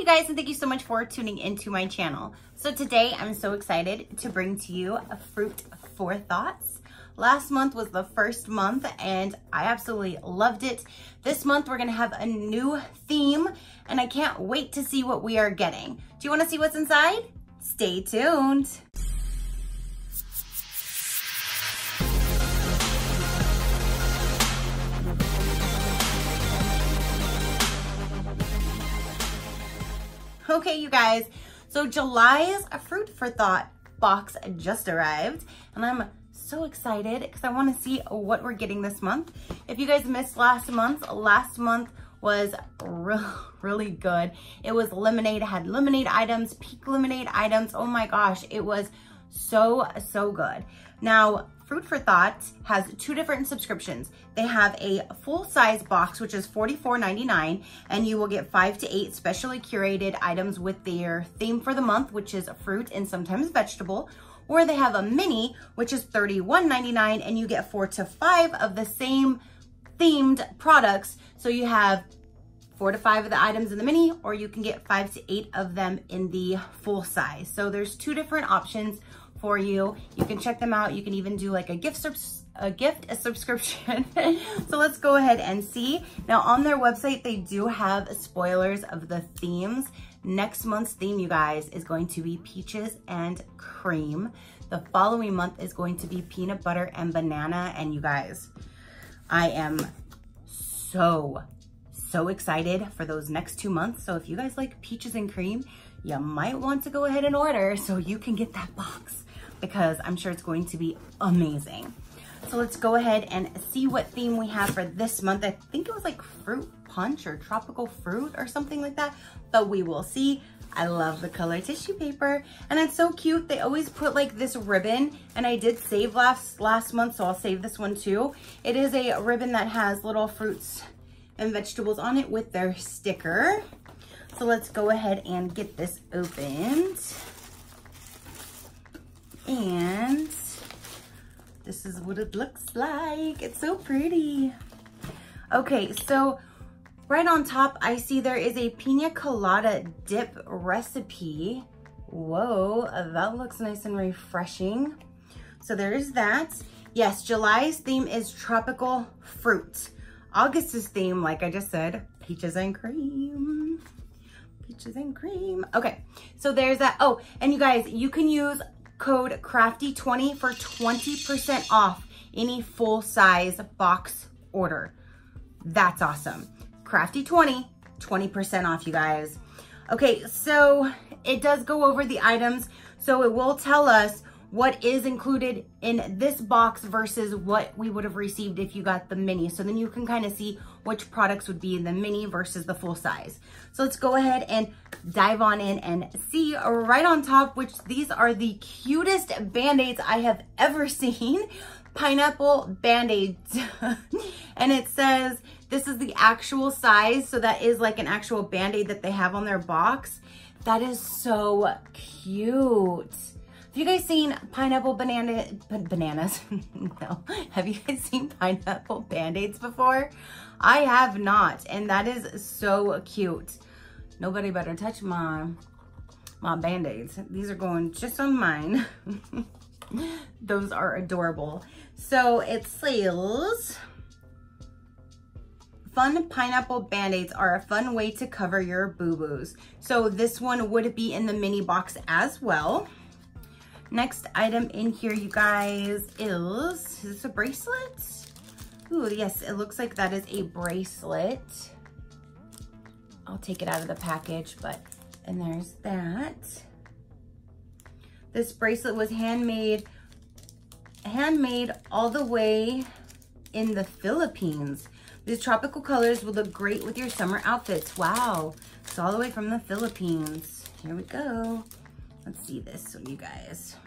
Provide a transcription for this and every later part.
guys, and thank you so much for tuning into my channel. So today I'm so excited to bring to you a fruit for thoughts. Last month was the first month and I absolutely loved it. This month we're gonna have a new theme and I can't wait to see what we are getting. Do you wanna see what's inside? Stay tuned. Okay, you guys, so July's Fruit for Thought box just arrived and I'm so excited because I want to see what we're getting this month. If you guys missed last month was really good. It was lemonade, it had lemonade items, peak lemonade items. Oh my gosh, it was so good. Now, Fruit for Thought has two different subscriptions. They have a full-size box, which is $44.99, and you will get 5 to 8 specially curated items with their theme for the month, which is fruit and sometimes vegetable. Or they have a mini, which is $31.99, and you get 4 to 5 of the same themed products. So you have 4 to 5 of the items in the mini, or you can get 5 to 8 of them in the full size. So there's two different options for you. You can check them out. You can even do like a subscription. So let's go ahead and see. Now on their website, they do have spoilers of the themes. Next month's theme, you guys, is going to be peaches and cream. The following month is going to be peanut butter and banana. And you guys, I am so excited for those next 2 months. So if you guys like peaches and cream, you might want to go ahead and order so you can get that box, because I'm sure it's going to be amazing. So let's go ahead and see what theme we have for this month. I think it was like fruit punch or tropical fruit or something like that, but we will see. I love the color tissue paper and it's so cute. They always put like this ribbon, and I did save last month, so I'll save this one too. It is a ribbon that has little fruits and vegetables on it with their sticker. So let's go ahead and get this opened. And this is what it looks like. It's so pretty. Okay, so right on top, I see there is a pina colada dip recipe. Whoa, that looks nice and refreshing. So there's that. Yes, July's theme is tropical fruit. August's theme, like I just said, peaches and cream. Peaches and cream. Okay, so there's that. Oh, and you guys, you can use code Crafty20 for 20% off any full size box order. That's awesome. Crafty20, 20% off, you guys. Okay, so it does go over the items. So it will tell us what is included in this box versus what we would have received if you got the mini. So then you can kind of see which products would be in the mini versus the full size. So let's go ahead and dive on in and see right on top, which these are the cutest Band-Aids I have ever seen. Pineapple Band-Aids. And it says this is the actual size. So that is like an actual Band-Aid that they have on their box. That is so cute. Have you guys seen pineapple bananas? No. Have you guys seen pineapple Band-Aids before? I have not, and that is so cute. Nobody better touch my Band-Aids. These are going just on mine. Those are adorable. So it says, fun pineapple Band-Aids are a fun way to cover your boo-boos. So this one would be in the mini box as well. Next item in here, you guys, is this a bracelet? Ooh, yes, it looks like that is a bracelet. I'll take it out of the package, and there's that. This bracelet was handmade all the way in the Philippines. These tropical colors will look great with your summer outfits. Wow, it's all the way from the Philippines. Here we go. Let's see this one, you guys.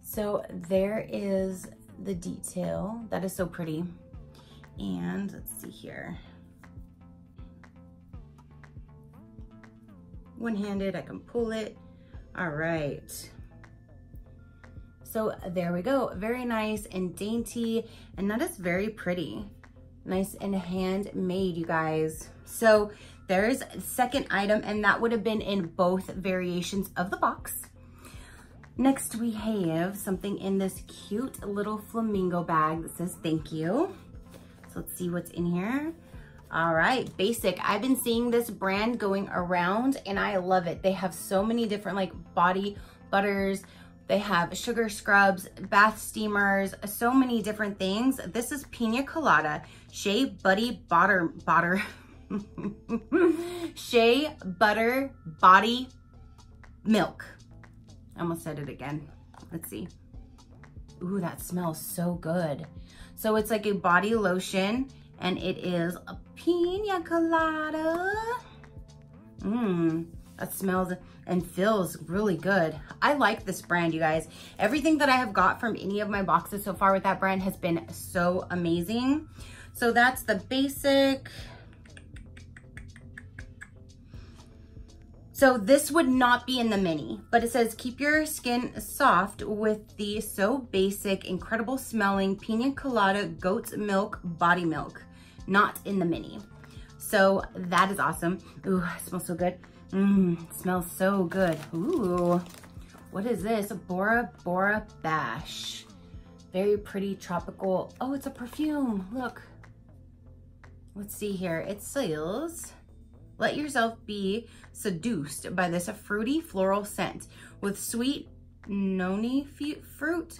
So there is the detail. That is so pretty. And let's see here. One-handed, I can pull it. All right. So there we go. Very nice and dainty. And that is very pretty. Nice and handmade, you guys. So there's a second item, and that would have been in both variations of the box. Next, we have something in this cute little flamingo bag that says thank you. So let's see what's in here. All right, Basic. I've been seeing this brand going around and I love it. They have so many different like body butters. They have sugar scrubs, bath steamers, so many different things. This is Pina Colada Shea Buddy Butter Shea Butter Body Milk. I almost said it again. Let's see. Ooh, that smells so good. So it's like a body lotion and it is a pina colada. That smells and feels really good. I like this brand, you guys. Everything that I have got from any of my boxes so far with that brand has been so amazing. So that's the Basic. So this would not be in the mini, but it says keep your skin soft with the So Basic incredible smelling Pina Colada Goat's Milk Body Milk, not in the mini. So that is awesome. Ooh, it smells so good. It smells so good. Ooh, what is this? A Bora Bash. Very pretty tropical. Oh, it's a perfume. Look. Let's see here. It says, let yourself be seduced by this fruity floral scent with sweet noni fruit,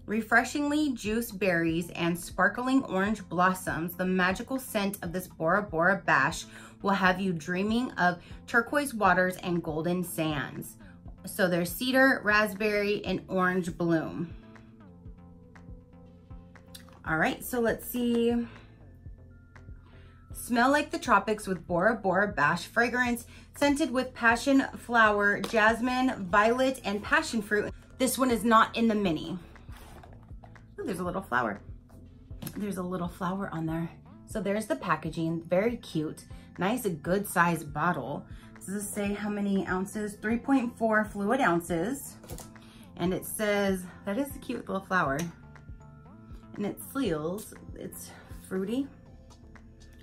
refreshingly juiced berries, and sparkling orange blossoms. The magical scent of this Bora Bash will have you dreaming of turquoise waters and golden sands. So there's cedar, raspberry, and orange bloom. All right, so let's see. Smell like the tropics with Bora Bash fragrance, scented with passion flower, jasmine, violet, and passion fruit. This one is not in the mini. Ooh, there's a little flower. There's a little flower on there. So there's the packaging, very cute. Nice, a good size bottle. Does this say how many ounces? 3.4 fluid ounces. And it says, that is a cute little flower. And it seals, it's fruity.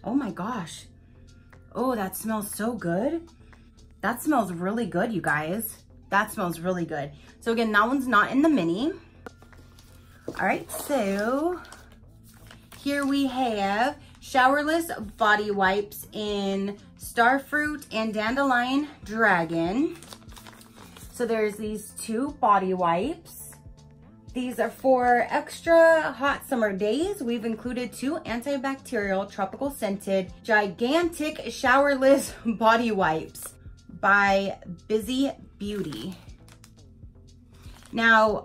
Oh my gosh. Oh, that smells so good. That smells really good, you guys. That smells really good. So again, that one's not in the mini. All right, so here we have showerless body wipes in Starfruit and Dandelion Dragon. So there's these two body wipes. These are for extra hot summer days. We've included 2 antibacterial, tropical scented, gigantic showerless body wipes by Busy Beauty. Now,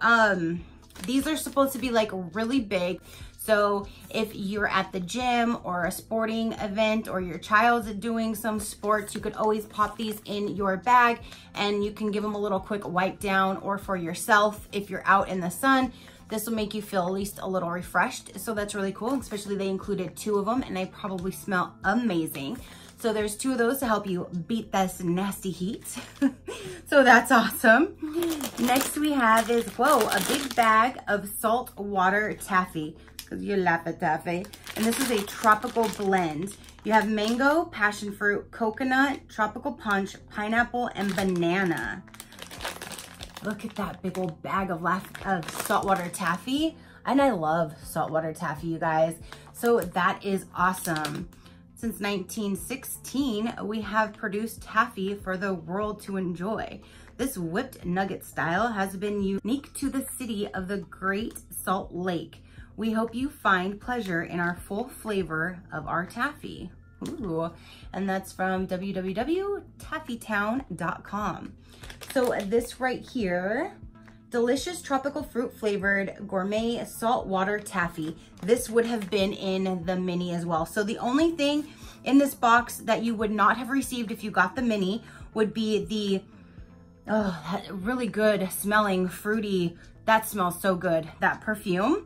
these are supposed to be like really big. So if you're at the gym or a sporting event or your child's doing some sports, you could always pop these in your bag and you can give them a little quick wipe down, or for yourself, if you're out in the sun, this will make you feel at least a little refreshed. So that's really cool, especially they included 2 of them and they probably smell amazing. So there's 2 of those to help you beat this nasty heat. So that's awesome. Next we have is, whoa, a big bag of Saltwater Taffy. Because you laugh at taffy. And this is a tropical blend. You have mango, passion fruit, coconut, tropical punch, pineapple, and banana. Look at that big old bag of saltwater taffy. And I love saltwater taffy, you guys. So that is awesome. Since 1916, we have produced taffy for the world to enjoy. This whipped nugget style has been unique to the city of the Great Salt Lake. We hope you find pleasure in our full flavor of our taffy. Ooh, and that's from www.taffytown.com. So this right here, delicious tropical fruit flavored gourmet saltwater taffy. This would have been in the mini as well. So the only thing in this box that you would not have received if you got the mini would be the, oh, that really good smelling fruity, that smells so good, that perfume.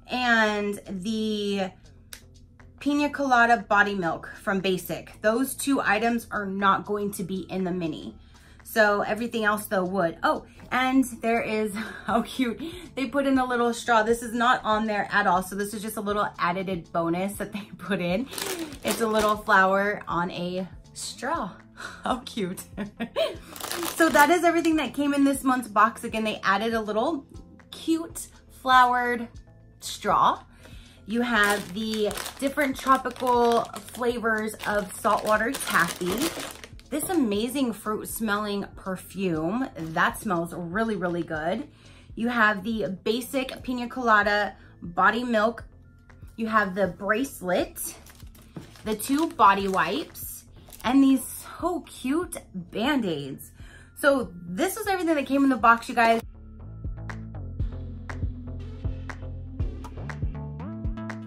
And the Pina Colada Body Milk from Basic. Those 2 items are not going to be in the mini. So everything else though would. Oh, and there is, how cute, they put in a little straw. This is not on there at all. So this is just a little added bonus that they put in. It's a little flower on a straw. How cute. So that is everything that came in this month's box. Again, they added a little cute flowered straw. You have the different tropical flavors of Saltwater Taffy. This amazing fruit smelling perfume. That smells really, really good. You have the basic pina colada body milk. You have the bracelet, the 2 body wipes, and these so cute Band-Aids. So this is everything that came in the box, you guys.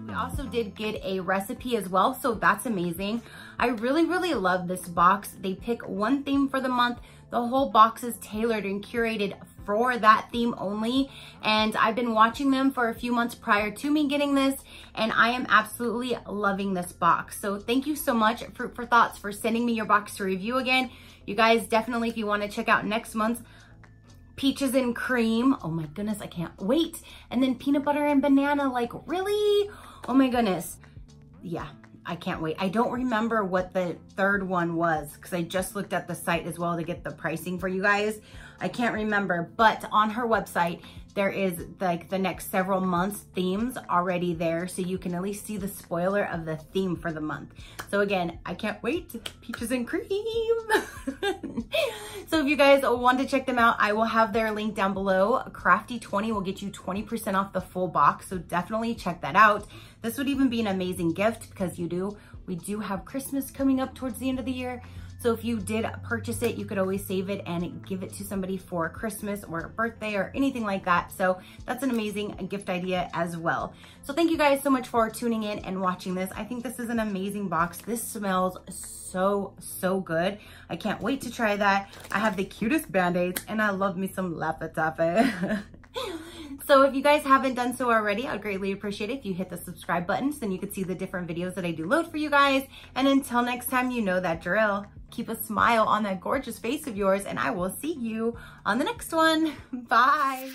We also did get a recipe as well, so that's amazing. I really, really love this box. They pick one theme for the month. The whole box is tailored and curated for that theme only. And I've been watching them for a few months prior to me getting this, and I am absolutely loving this box. So thank you so much, Fruit for Thoughts, for sending me your box to review again. You guys definitely, if you want to check out next month's Peaches and Cream. Oh my goodness, I can't wait. And then Peanut Butter and Banana, like really? Oh my goodness. Yeah, I can't wait. I don't remember what the third one was because I just looked at the site as well to get the pricing for you guys. I can't remember, but on her website, there is like the next several months themes already there. So you can at least see the spoiler of the theme for the month. So again, I can't wait. Peaches and Cream. So if you guys want to check them out, I will have their link down below. Crafty 20 will get you 20% off the full box. So definitely check that out. This would even be an amazing gift because we do have Christmas coming up towards the end of the year. So if you did purchase it, you could always save it and give it to somebody for Christmas or a birthday or anything like that. So that's an amazing gift idea as well. So thank you guys so much for tuning in and watching this. I think this is an amazing box. This smells so, so good. I can't wait to try that. I have the cutest Band-Aids and I love me some Laffy Taffy. So if you guys haven't done so already, I'd greatly appreciate it if you hit the subscribe button so then you could see the different videos that I do load for you guys. And until next time, you know that drill. Keep a smile on that gorgeous face of yours and I will see you on the next one. Bye.